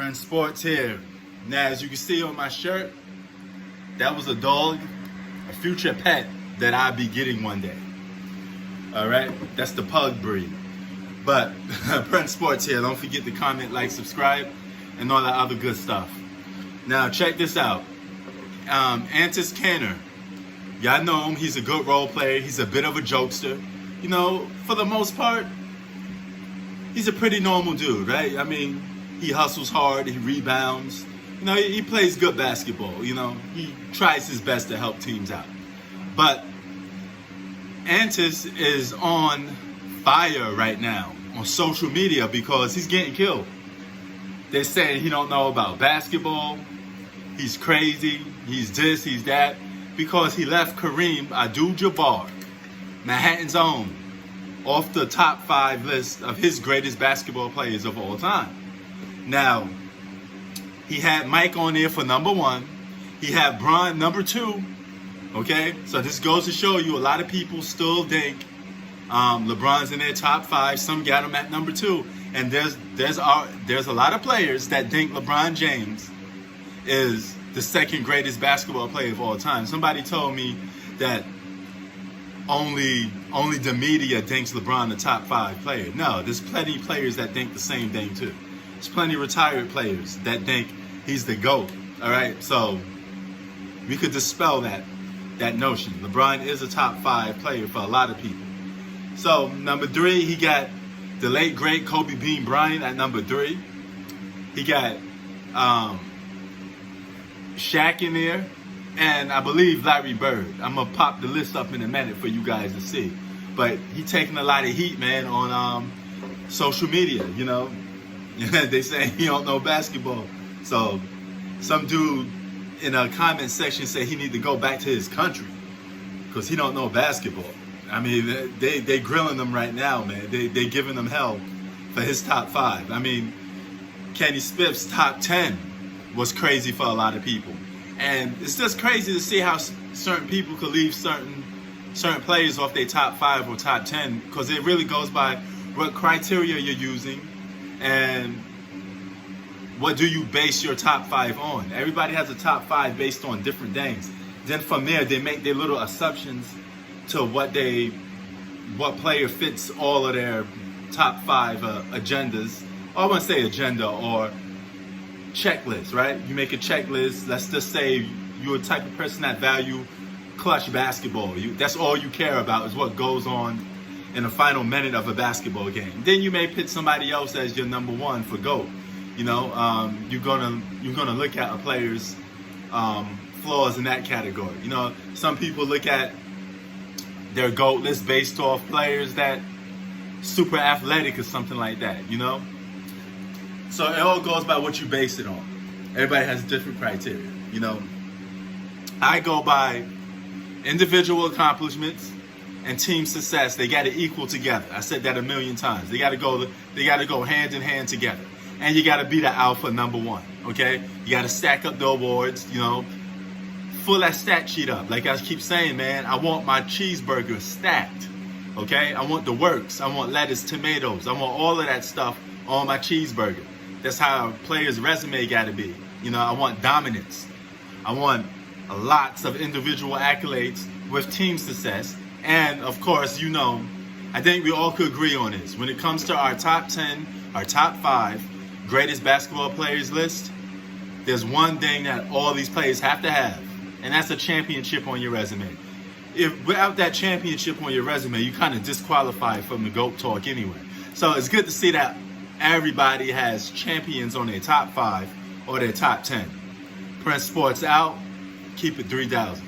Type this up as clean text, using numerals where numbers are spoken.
Prince Sports here. Now, as you can see on my shirt, that was a dog, a future pet that I'll be getting one day. All right, that's the pug breed. But Prince Sports here. Don't forget to comment, like, subscribe, and all that other good stuff. Now, check this out. Antis Canner. Y'all know him. He's a good role player. He's a bit of a jokester. You know, for the most part, he's a pretty normal dude, right? I mean, he hustles hard. He rebounds. You know, he plays good basketball. You know, he tries his best to help teams out. But Antis is on fire right now on social media because he's getting killed. They're saying he don't know about basketball. He's crazy. He's this, he's that. Because he left Kareem Abdul-Jabbar, Manhattan's own, off the top 5 list of his greatest basketball players of all time. Now, he had Mike on there for number 1. He had Bron number 2. Okay? So this goes to show you a lot of people still think LeBron's in their top 5. Some got him at number 2. And there's a lot of players that think LeBron James is the second greatest basketball player of all time. Somebody told me that only the media thinks LeBron the top 5 player. No, there's plenty of players that think the same thing too. There's plenty of retired players that think he's the GOAT. All right, so we could dispel that notion. LeBron is a top 5 player for a lot of people. So number 3, he got the late great Kobe Bean Bryant at number 3. He got Shaq in there, and I believe Larry Bird. I'm gonna pop the list up in a minute for you guys to see. But he taking a lot of heat, man, on social media. You know, they say he don't know basketball. So some dude in a comment section said he need to go back to his country because he don't know basketball. I mean, they grilling him right now, man. They giving him hell for his top 5. I mean, Kenny Spiff's top 10 was crazy for a lot of people. And it's just crazy to see how certain people could leave certain players off their top 5 or top 10, because it really goes by what criteria you're using and what do you base your top 5 on. Everybody has a top 5 based on different things. Then from there, they make their little assumptions to what player fits all of their top 5 agendas. Or I wouldn't say agenda, or checklist, right? You make a checklist. Let's just say you're a type of person that value clutch basketball. That's all you care about is what goes on in the final minute of a basketball game. Then you may pick somebody else as your number 1 for GOAT. You know, you're gonna look at a player's flaws in that category. You know, some people look at their GOAT list based off players that super athletic or something like that. You know. So it all goes by what you base it on. Everybody has different criteria, you know. I go by individual accomplishments and team success. They got to equal together. I said that a million times. They got to go hand in hand together. And you got to be the alpha number 1, okay? You got to stack up the awards, you know. Fill that stat sheet up. Like I keep saying, man, I want my cheeseburger stacked, okay? I want the works. I want lettuce, tomatoes. I want all of that stuff on my cheeseburger. That's how a player's resume got to be. You know, I want dominance. I want lots of individual accolades with team success. And, of course, you know, I think we all could agree on this. When it comes to our top 10, our top 5 greatest basketball players list, there's one thing that all these players have to have, and that's a championship on your resume. If without that championship on your resume, you kind of disqualify from the GOAT talk anyway. So it's good to see that everybody has champions on their top 5 or their top 10. Prince Sports out. Keep it 3,000.